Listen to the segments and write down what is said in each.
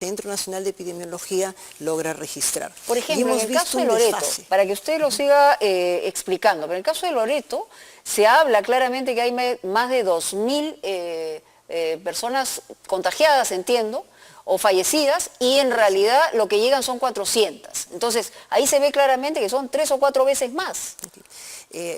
Centro Nacional de Epidemiología logra registrar. Por ejemplo, en el caso de Loreto, para que usted lo siga explicando, pero en el caso de Loreto se habla claramente que hay más de 2.000 personas contagiadas, entiendo, o fallecidas, y en realidad lo que llegan son 400. Entonces, ahí se ve claramente que son 3 o 4 veces más.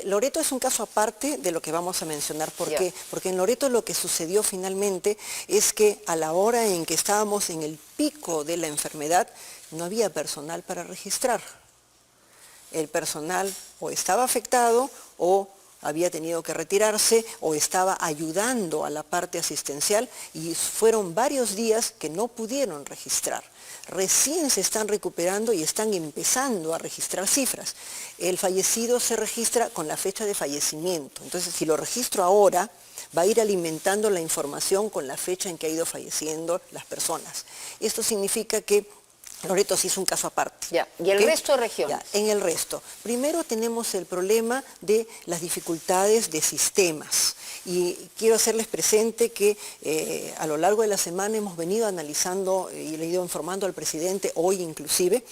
Loreto es un caso aparte de lo que vamos a mencionar. ¿Por qué? Porque en Loreto lo que sucedió finalmente es que a la hora en que estábamos en el pico de la enfermedad, no había personal para registrar. El personal o estaba afectado o había tenido que retirarse o estaba ayudando a la parte asistencial y fueron varios días que no pudieron registrar. Recién se están recuperando y están empezando a registrar cifras. El fallecido se registra con la fecha de fallecimiento. Entonces, si lo registro ahora, va a ir alimentando la información con la fecha en que ha ido falleciendo las personas. Esto significa que Loreto sí es un caso aparte. Ya. ¿Y el resto de regiones? Ya, en el resto. Primero tenemos el problema de las dificultades de sistemas. Y quiero hacerles presente que a lo largo de la semana hemos venido analizando y le he ido informando al presidente, hoy inclusive,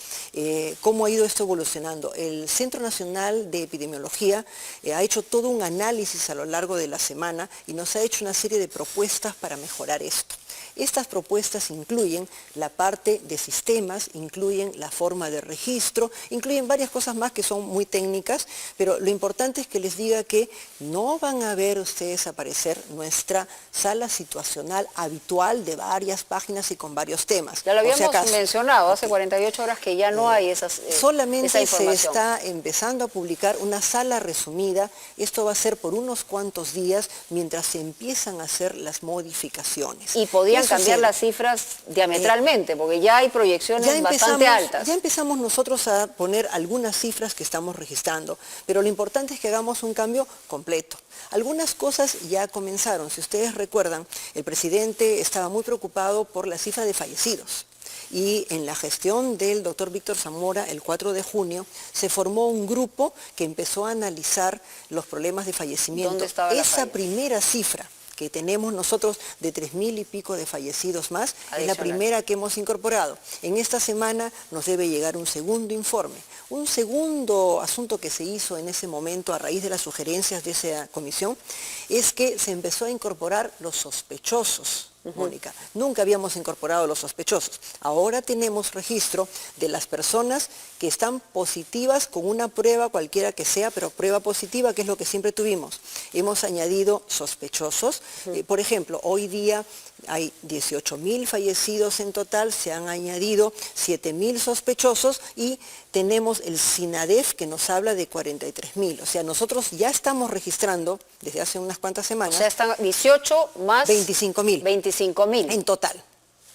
cómo ha ido esto evolucionando. El Centro Nacional de Epidemiología ha hecho todo un análisis a lo largo de la semana y nos ha hecho una serie de propuestas para mejorar esto. Estas propuestas incluyen la parte de sistemas, incluyen la forma de registro, incluyen varias cosas más que son muy técnicas, pero lo importante es que les diga que no van a ver ustedes aparecer nuestra sala situacional habitual de varias páginas y con varios temas. Ya lo habíamos mencionado hace 48 horas que ya no hay esas solamente esa se está empezando a publicar una sala resumida. Esto va a ser por unos cuantos días mientras se empiezan a hacer las modificaciones. Y podían cambiar las cifras diametralmente, porque ya hay proyecciones bastante altas. Ya empezamos nosotros a poner algunas cifras que estamos registrando, pero lo importante es que hagamos un cambio completo. Algunas cosas ya comenzaron. Si ustedes recuerdan, el presidente estaba muy preocupado por la cifra de fallecidos. Y en la gestión del doctor Víctor Zamora, el 4 de junio, se formó un grupo que empezó a analizar los problemas de fallecimiento. ¿Dónde estaba la falla? Esa primera cifra que tenemos nosotros de 3.000 y pico de fallecidos más, es la primera que hemos incorporado. En esta semana nos debe llegar un segundo informe. Un segundo asunto que se hizo en ese momento a raíz de las sugerencias de esa comisión es que se empezó a incorporar los sospechosos. Mónica, nunca habíamos incorporado los sospechosos. Ahora tenemos registro de las personas que están positivas con una prueba cualquiera que sea, pero prueba positiva, que es lo que siempre tuvimos. Hemos añadido sospechosos. Por ejemplo, hoy día hay 18.000 fallecidos en total, se han añadido 7.000 sospechosos y tenemos el SINADEF que nos habla de 43.000. O sea, nosotros ya estamos registrando desde hace unas cuantas semanas. O sea, están 18 más 25.000. 25.000. En total.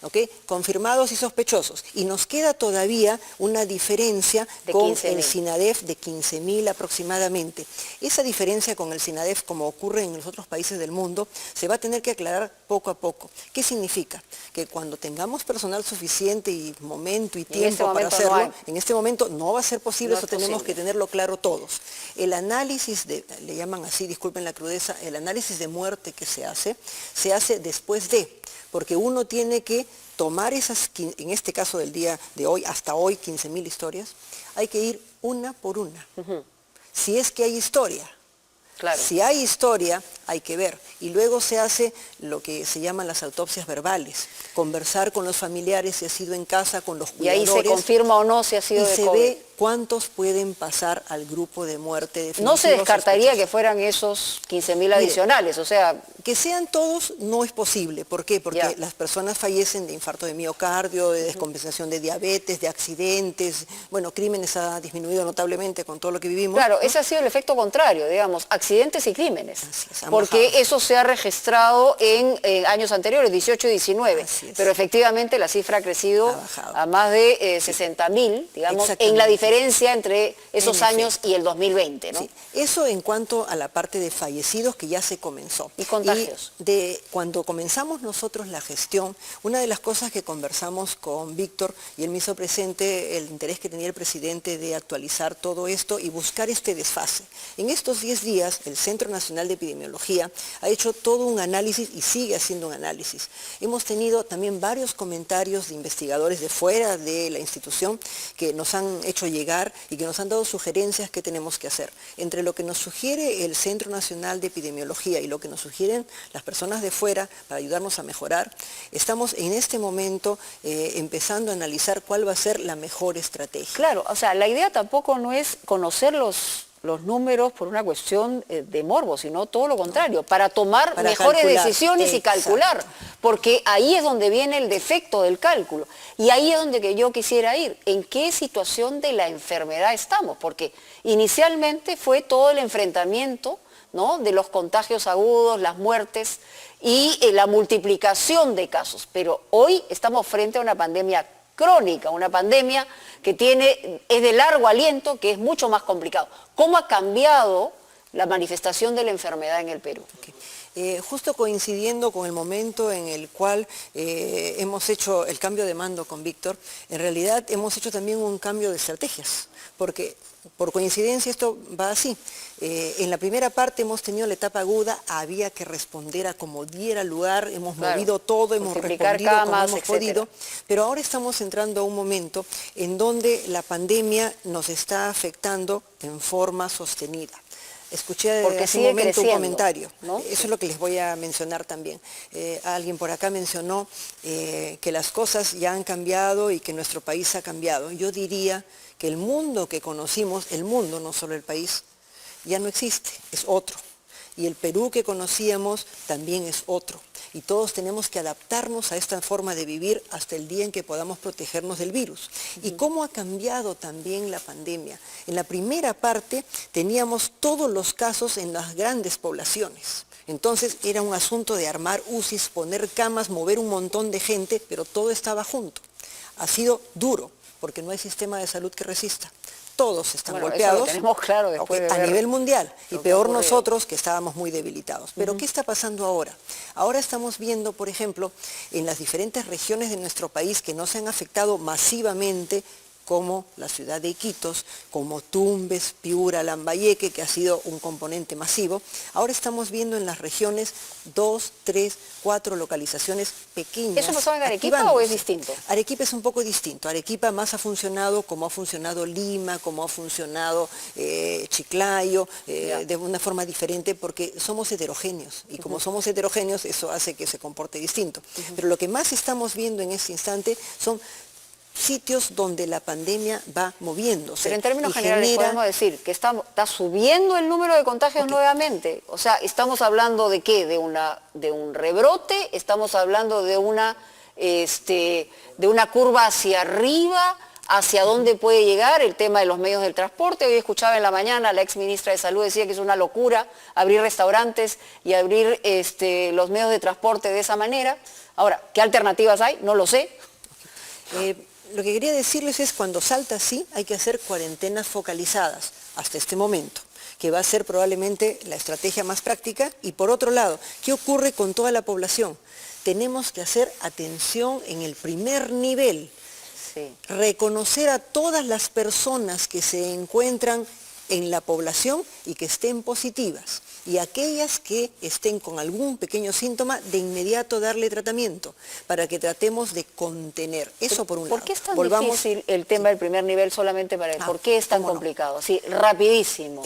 ¿Okay? Confirmados y sospechosos. Y nos queda todavía una diferencia con el SINADEF de 15.000 aproximadamente. Esa diferencia con el SINADEF, como ocurre en los otros países del mundo, se va a tener que aclarar poco a poco. ¿Qué significa? Que cuando tengamos personal suficiente y momento y tiempo para hacerlo, en este momento no va a ser posible, eso tenemos que tenerlo claro todos. El análisis le llaman así, disculpen la crudeza, el análisis de muerte que se hace después de, porque uno tiene que tomar esas, en este caso del día de hoy, hasta hoy 15.000 historias, hay que ir una por una. Si es que hay historia. Claro. Si hay historia, hay que ver. Y luego se hace lo que se llaman las autopsias verbales. Conversar con los familiares si ha sido en casa, con los cuidadores. Y ahí se confirma o no si ha sido de COVID. Y se ve cuántos pueden pasar al grupo de muerte definitivo. No se descartaría que fueran esos 15.000 adicionales, o sea... Que sean todos no es posible. ¿Por qué? Porque las personas fallecen de infarto de miocardio, de descompensación de diabetes, de accidentes. Bueno, crímenes ha disminuido notablemente con todo lo que vivimos. Claro, ese ha sido el efecto contrario, digamos, accidentes y crímenes. Porque eso se ha registrado en años anteriores, 18 y 19. Pero efectivamente la cifra ha crecido a más de 60.000, digamos, en la diferencia diferencia entre esos años y el 2020, ¿no? Sí. Eso en cuanto a la parte de fallecidos que ya se comenzó. Y contagios. Cuando comenzamos nosotros la gestión, una de las cosas que conversamos con Víctor, y él me hizo presente el interés que tenía el presidente de actualizar todo esto y buscar este desfase. En estos 10 días, el Centro Nacional de Epidemiología ha hecho todo un análisis y sigue haciendo un análisis. Hemos tenido también varios comentarios de investigadores de fuera de la institución que nos han hecho llegar y que nos han dado sugerencias que tenemos que hacer. Entre lo que nos sugiere el Centro Nacional de Epidemiología y lo que nos sugieren las personas de fuera para ayudarnos a mejorar, estamos en este momento empezando a analizar cuál va a ser la mejor estrategia. Claro, o sea, la idea tampoco no es conocer los números por una cuestión de morbo, sino todo lo contrario, para tomar mejores decisiones y calcular, porque ahí es donde viene el defecto del cálculo. Y ahí es donde yo quisiera ir, en qué situación de la enfermedad estamos, porque inicialmente fue todo el enfrentamiento, ¿no?, de los contagios agudos, las muertes y la multiplicación de casos, pero hoy estamos frente a una pandemia crónica, una pandemia que es de largo aliento, que es mucho más complicado. ¿Cómo ha cambiado la manifestación de la enfermedad en el Perú? Justo coincidiendo con el momento en el cual hemos hecho el cambio de mando con Víctor, en realidad hemos hecho también un cambio de estrategias, porque por coincidencia esto va así. En la primera parte hemos tenido la etapa aguda, había que responder a como diera lugar, hemos movido todo, hemos respondido como hemos podido, pero ahora estamos entrando a un momento en donde la pandemia nos está afectando en forma sostenida. Escuché hace un momento un comentario, ¿no? Eso es lo que les voy a mencionar también. Alguien por acá mencionó que las cosas ya han cambiado y que nuestro país ha cambiado. Yo diría que el mundo que conocimos, el mundo, no solo el país, ya no existe, es otro. Y el Perú que conocíamos también es otro. Y todos tenemos que adaptarnos a esta forma de vivir hasta el día en que podamos protegernos del virus. ¿Y cómo ha cambiado también la pandemia? En la primera parte teníamos todos los casos en las grandes poblaciones. Entonces era un asunto de armar UCIs, poner camas, mover un montón de gente, pero todo estaba junto. Ha sido duro, porque no hay sistema de salud que resista. Todos están golpeados, eso lo tenemos claro después de a nivel mundial, y peor nosotros que estábamos muy debilitados. Pero ¿qué está pasando ahora? Ahora estamos viendo, por ejemplo, en las diferentes regiones de nuestro país que no se han afectado masivamente, como la ciudad de Iquitos, como Tumbes, Piura, Lambayeque, que ha sido un componente masivo. Ahora estamos viendo en las regiones 2, 3, 4 localizaciones pequeñas. ¿Eso pasó en Arequipa o es distinto? Arequipa es un poco distinto. Arequipa más ha funcionado como ha funcionado Lima, como ha funcionado Chiclayo, de una forma diferente porque somos heterogéneos. Y como somos heterogéneos, eso hace que se comporte distinto. Pero lo que más estamos viendo en este instante son sitios donde la pandemia va moviéndose. Pero en términos generales podemos decir que está subiendo el número de contagios nuevamente. O sea, ¿estamos hablando de qué? ¿De un rebrote? ¿Estamos hablando de una curva hacia arriba? ¿Hacia dónde puede llegar el tema de los medios del transporte? Hoy escuchaba en la mañana, la ex ministra de Salud decía que es una locura abrir restaurantes y abrir los medios de transporte de esa manera. Ahora, ¿qué alternativas hay? No lo sé. Lo que quería decirles es cuando salta así hay que hacer cuarentenas focalizadas hasta este momento, que va a ser probablemente la estrategia más práctica. Y por otro lado, ¿qué ocurre con toda la población? Tenemos que hacer atención en el primer nivel, reconocer a todas las personas que se encuentran en la población y que estén positivas. Y aquellas que estén con algún pequeño síntoma, de inmediato darle tratamiento, para que tratemos de contener. Eso por un lado. ¿Por qué es tan difícil el tema del primer nivel solamente para él? ¿Por qué es tan complicado? Así, rapidísimo.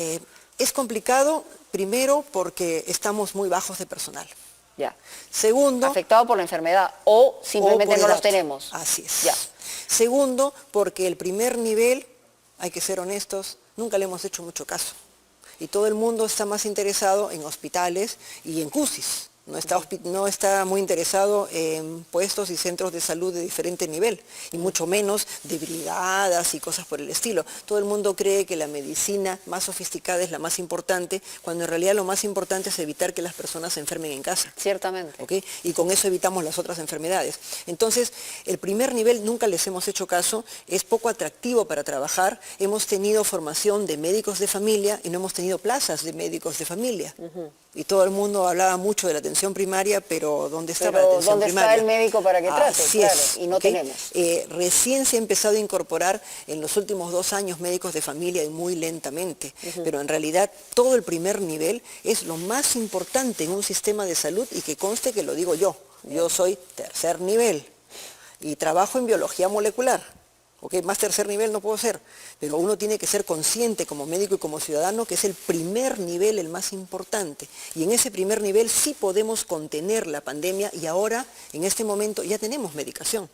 Es complicado, primero, porque estamos muy bajos de personal. Ya. Segundo... afectado por la enfermedad o simplemente no los tenemos. Así es. Ya. Segundo, porque el primer nivel, hay que ser honestos, nunca le hemos hecho mucho caso. Y todo el mundo está más interesado en hospitales y en CUSIs, no está muy interesado en puestos y centros de salud de diferente nivel, y mucho menos de brigadas y cosas por el estilo. Todo el mundo cree que la medicina más sofisticada es la más importante, cuando en realidad lo más importante es evitar que las personas se enfermen en casa. Ciertamente. ¿Okay? Y con eso evitamos las otras enfermedades. Entonces, el primer nivel nunca les hemos hecho caso, es poco atractivo para trabajar. Hemos tenido formación de médicos de familia y no hemos tenido plazas de médicos de familia. Y todo el mundo hablaba mucho de la atención primaria, pero ¿dónde estaba la atención primaria? ¿Dónde está el médico para que trate? Así claro, es, y no tenemos. Recién se ha empezado a incorporar en los últimos 2 años médicos de familia y muy lentamente, pero en realidad todo el primer nivel es lo más importante en un sistema de salud, y que conste que lo digo yo. Yo soy tercer nivel y trabajo en biología molecular. Más tercer nivel no puedo ser, pero uno tiene que ser consciente como médico y como ciudadano que es el primer nivel el más importante. Y en ese primer nivel sí podemos contener la pandemia, y ahora, en este momento, ya tenemos medicación.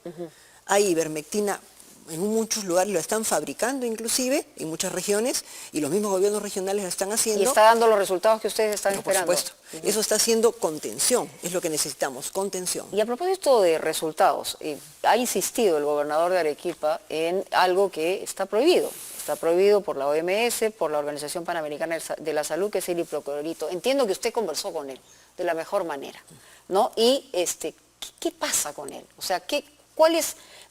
Hay ivermectina en muchos lugares, lo están fabricando inclusive, en muchas regiones, y los mismos gobiernos regionales lo están haciendo. ¿Y está dando los resultados que ustedes están esperando? Por supuesto. Eso está haciendo contención, es lo que necesitamos, contención. Y a propósito de resultados, ha insistido el gobernador de Arequipa en algo que está prohibido. Está prohibido por la OMS, por la Organización Panamericana de la Salud, que es el hipoclorito. Entiendo que usted conversó con él de la mejor manera, ¿no? Y ¿qué pasa con él? O sea,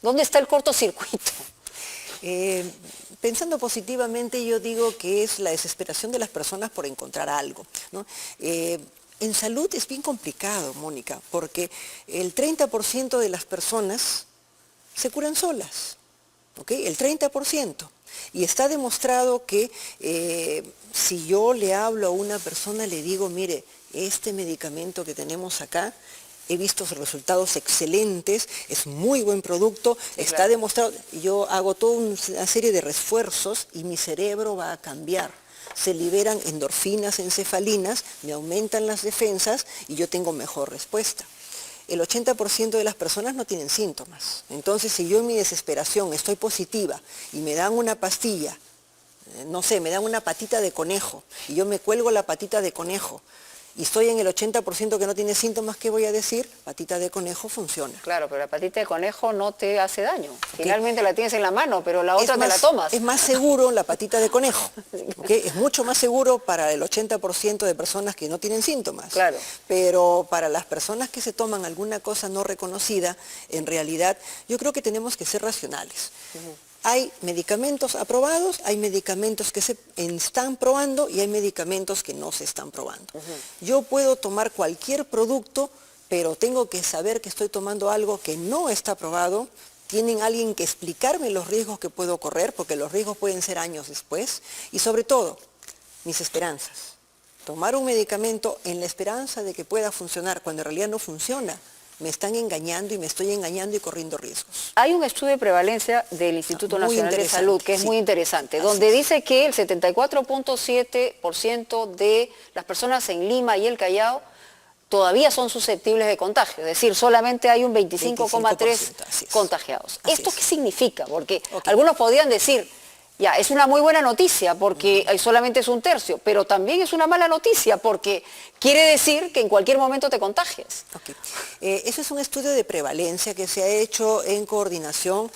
¿dónde está el cortocircuito? Pensando positivamente, yo digo que es la desesperación de las personas por encontrar algo, ¿no? En salud es bien complicado, Mónica, porque el 30% de las personas se curan solas, ¿ok? El 30%. Y está demostrado que si yo le hablo a una persona, le digo, mire, este medicamento que tenemos acá, he visto resultados excelentes, es muy buen producto, sí, está claro. Demostrado, yo hago toda una serie de refuerzos y mi cerebro va a cambiar. Se liberan endorfinas, encefalinas, me aumentan las defensas y yo tengo mejor respuesta. El 80% de las personas no tienen síntomas. Entonces, si yo en mi desesperación estoy positiva y me dan una pastilla, no sé, me dan una patita de conejo y yo me cuelgo la patita de conejo, y estoy en el 80% que no tiene síntomas, ¿qué voy a decir? Patita de conejo funciona. Claro, pero la patita de conejo no te hace daño. Finalmente la tienes en la mano, pero la otra te la tomas. Es más seguro la patita de conejo. Es mucho más seguro para el 80% de personas que no tienen síntomas. Claro. Pero para las personas que se toman alguna cosa no reconocida, en realidad, yo creo que tenemos que ser racionales. Hay medicamentos aprobados, hay medicamentos que se están probando y hay medicamentos que no se están probando. Yo puedo tomar cualquier producto, pero tengo que saber que estoy tomando algo que no está aprobado. Tienen alguien que explicarme los riesgos que puedo correr, porque los riesgos pueden ser años después. Y sobre todo, mis esperanzas. Tomar un medicamento en la esperanza de que pueda funcionar cuando en realidad no funciona. Me están engañando y me estoy engañando y corriendo riesgos. Hay un estudio de prevalencia del Instituto Nacional de Salud que es muy interesante, donde dice que el 74.7% de las personas en Lima y el Callao todavía son susceptibles de contagio, es decir, solamente hay un 25,3% contagiados. ¿Esto qué significa? Porque algunos podrían decir, ya, es una muy buena noticia porque solamente es un tercio, pero también es una mala noticia porque quiere decir que en cualquier momento te contagias. Eso es un estudio de prevalencia que se ha hecho en coordinación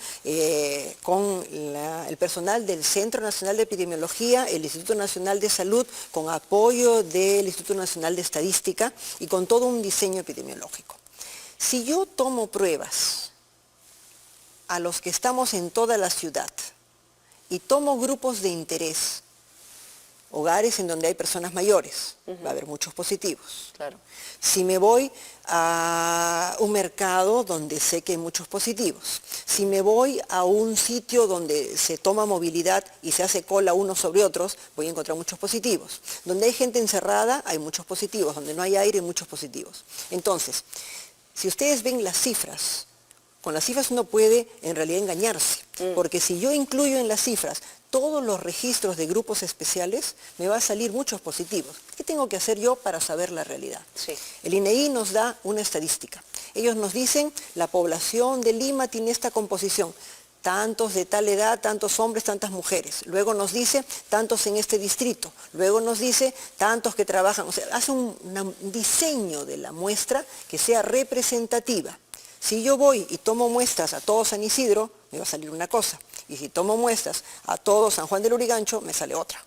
con el personal del Centro Nacional de Epidemiología, el Instituto Nacional de Salud, con apoyo del Instituto Nacional de Estadística y con todo un diseño epidemiológico. Si yo tomo pruebas a los que estamos en toda la ciudad, y tomo grupos de interés, hogares en donde hay personas mayores, va a haber muchos positivos. Claro. Si me voy a un mercado donde sé que hay muchos positivos, si me voy a un sitio donde se toma movilidad y se hace cola unos sobre otros, voy a encontrar muchos positivos. Donde hay gente encerrada, hay muchos positivos, donde no hay aire, hay muchos positivos. Entonces, si ustedes ven las cifras, con las cifras uno puede en realidad engañarse, porque si yo incluyo en las cifras todos los registros de grupos especiales, me va a salir muchos positivos. ¿Qué tengo que hacer yo para saber la realidad? Sí. El INEI nos da una estadística. Ellos nos dicen, la población de Lima tiene esta composición. tantos de tal edad, tantos hombres, tantas mujeres. Luego nos dice tantos en este distrito. Luego nos dice tantos que trabajan. O sea, hace un diseño de la muestra que sea representativa. Si yo voy y tomo muestras a todo San Isidro, me va a salir una cosa. Y si tomo muestras a todo San Juan del Lurigancho, me sale otra.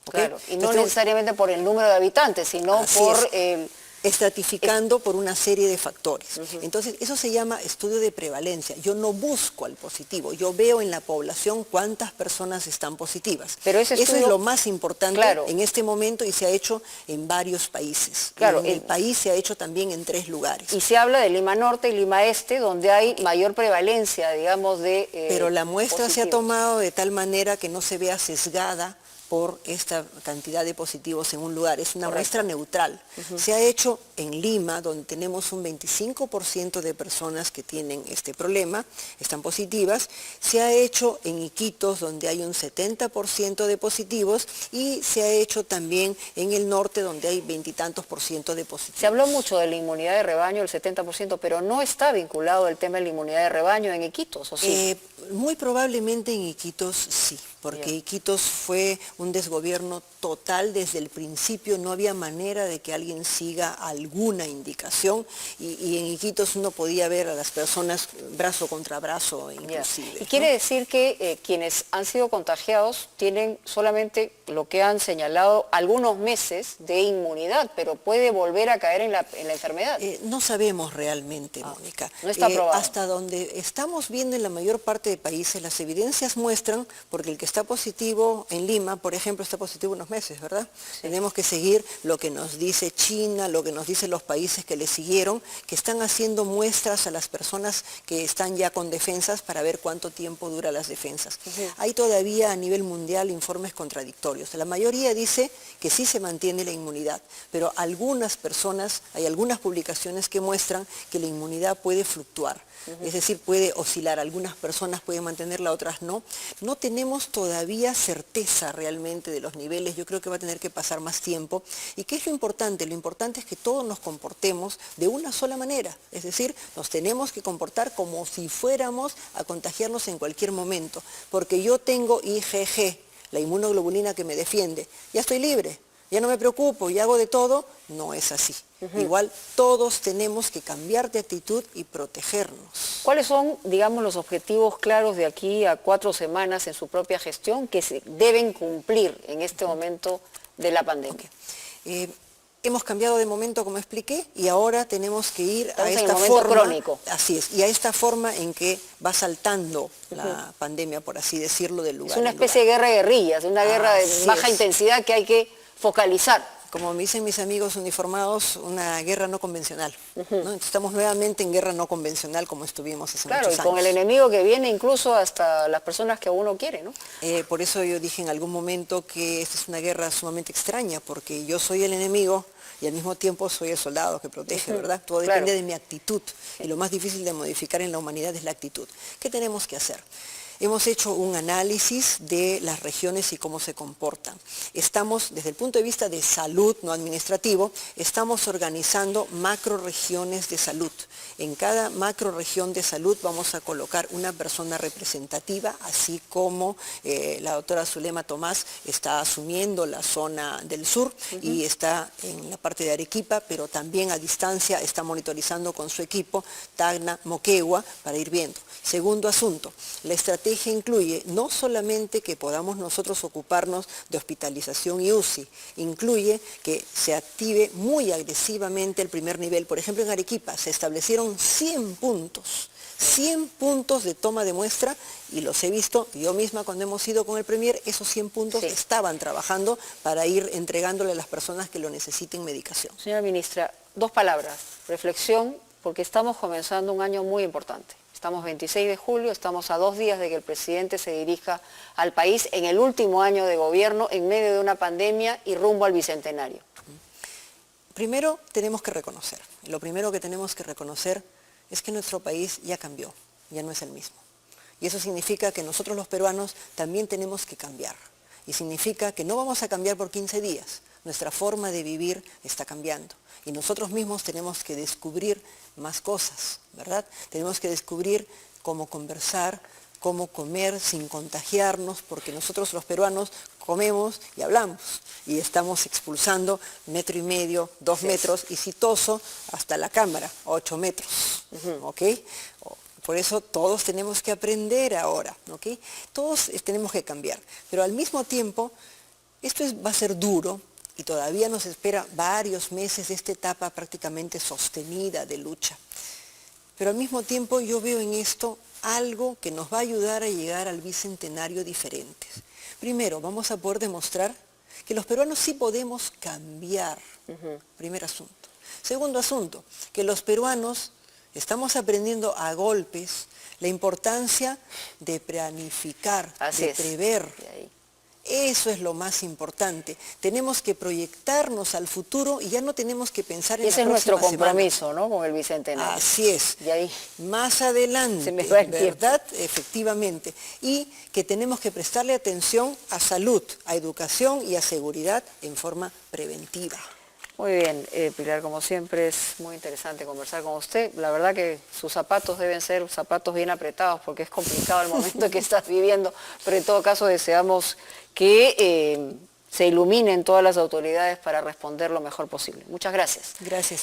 ¿Okay? Claro, y no necesariamente por el número de habitantes, sino por el... estratificando por una serie de factores. Entonces, eso se llama estudio de prevalencia. Yo no busco al positivo, yo veo en la población cuántas personas están positivas. Pero ese estudio, eso es lo más importante, claro, en este momento, y se ha hecho en varios países. Claro, en el país se ha hecho también en 3 lugares. Y se habla de Lima Norte y Lima Este, donde hay mayor prevalencia, digamos, de pero la muestra positivos. Se ha tomado de tal manera que no se vea sesgada por esta cantidad de positivos en un lugar. Es una muestra neutral. Se ha hecho en Lima, donde tenemos un 25% de personas que tienen este problema, están positivas. Se ha hecho en Iquitos, donde hay un 70% de positivos, y se ha hecho también en el norte, donde hay 20 y tantos % de positivos. Se habló mucho de la inmunidad de rebaño, el 70%, pero no está vinculado el tema de la inmunidad de rebaño en Iquitos, ¿o sí? Muy probablemente en Iquitos sí, porque Iquitos fue un desgobierno total desde el principio, no había manera de que alguien siga alguna indicación, y en Iquitos uno podía ver a las personas brazo contra brazo inclusive. Y quiere decir que quienes han sido contagiados tienen solamente lo que han señalado algunos meses de inmunidad, pero puede volver a caer en la enfermedad. No sabemos realmente, Mónica. No está probado. Hasta donde estamos viendo en la mayor parte de países, las evidencias muestran, porque el que está positivo en Lima, por ejemplo, está positivo unos meses, ¿verdad? Sí. Tenemos que seguir lo que nos dice China, lo que nos dicen los países que le siguieron, que están haciendo muestras a las personas que están ya con defensas para ver cuánto tiempo dura las defensas. Hay todavía a nivel mundial informes contradictorios. La mayoría dice que sí se mantiene la inmunidad, pero algunas personas, hay algunas publicaciones que muestran que la inmunidad puede fluctuar. Es decir, puede oscilar, algunas personas pueden mantenerla, otras no. No tenemos todavía certeza realmente de los niveles, yo creo que va a tener que pasar más tiempo. ¿Y qué es lo importante? Lo importante es que todos nos comportemos de una sola manera, es decir, nos tenemos que comportar como si fuéramos a contagiarnos en cualquier momento, porque yo tengo IgG, la inmunoglobulina que me defiende, ya estoy libre, ya no me preocupo y hago de todo. No es así. Igual todos tenemos que cambiar de actitud y protegernos. ¿Cuáles son, digamos, los objetivos claros de aquí a 4 semanas en su propia gestión que se deben cumplir en este momento de la pandemia? Hemos cambiado de momento, como expliqué, y ahora tenemos que ir a esta en el momento forma crónico. Así es, y a esta forma en que va saltando la pandemia, por así decirlo, del lugar. Es una especie de guerra de guerrillas, una guerra de baja intensidad que hay que focalizar. Como me dicen mis amigos uniformados, una guerra no convencional. ¿No? Entonces, estamos nuevamente en guerra no convencional como estuvimos hace muchos años. Claro, y con el enemigo que viene incluso hasta las personas que uno quiere, ¿no? Por eso yo dije en algún momento que esta es una guerra sumamente extraña, porque yo soy el enemigo y al mismo tiempo soy el soldado que protege, ¿verdad? Todo depende de mi actitud, y lo más difícil de modificar en la humanidad es la actitud. ¿Qué tenemos que hacer? Hemos hecho un análisis de las regiones y cómo se comportan. Estamos, desde el punto de vista de salud, no administrativo, estamos organizando macroregiones de salud. En cada macroregión de salud vamos a colocar una persona representativa, así como la doctora Zulema Tomás está asumiendo la zona del sur y está en la parte de Arequipa, pero también a distancia está monitorizando con su equipo Tacna, Moquegua, para ir viendo. Segundo asunto, la estrategia incluye no solamente que podamos nosotros ocuparnos de hospitalización y UCI, incluye que se active muy agresivamente el primer nivel. Por ejemplo, en Arequipa se establecieron 100 puntos de toma de muestra, y los he visto yo misma cuando hemos ido con el Premier. Esos 100 puntos estaban trabajando para ir entregándole a las personas que lo necesiten medicación. Señora ministra, 2 palabras, reflexión, porque estamos comenzando un año muy importante. Estamos 26 de julio, estamos a 2 días de que el presidente se dirija al país en el último año de gobierno, en medio de una pandemia y rumbo al bicentenario. Primero tenemos que reconocer, lo primero que tenemos que reconocer es que nuestro país ya cambió, ya no es el mismo. Y eso significa que nosotros los peruanos también tenemos que cambiar. Y significa que no vamos a cambiar por 15 días, nuestra forma de vivir está cambiando. Y nosotros mismos tenemos que descubrir más cosas, ¿verdad? Tenemos que descubrir cómo conversar cómo comer sin contagiarnos, porque nosotros los peruanos comemos y hablamos, y estamos expulsando 1,5 metros, 2 metros, y si toso, hasta la cámara, 8 metros, ¿ok? Por eso todos tenemos que aprender ahora, ¿ok? Todos tenemos que cambiar, pero al mismo tiempo, va a ser duro, y todavía nos espera varios meses de esta etapa prácticamente sostenida de lucha. Pero al mismo tiempo yo veo en esto algo que nos va a ayudar a llegar al bicentenario diferentes. Primero, vamos a poder demostrar que los peruanos sí podemos cambiar. Primer asunto. Segundo asunto, que los peruanos estamos aprendiendo a golpes la importancia de planificar, de prever. Eso es lo más importante. Tenemos que proyectarnos al futuro y ya no tenemos que pensar en la próxima semana. Ese es nuestro compromiso, ¿no?, con el bicentenario. Así es. Y ahí más adelante, se me va el ¿verdad? Efectivamente. Y que tenemos que prestarle atención a salud, a educación y a seguridad en forma preventiva. Muy bien, Pilar, como siempre es muy interesante conversar con usted. La verdad que sus zapatos deben ser zapatos bien apretados porque es complicado el momento que estás viviendo, pero en todo caso deseamos que se iluminen todas las autoridades para responder lo mejor posible. Muchas gracias. Gracias.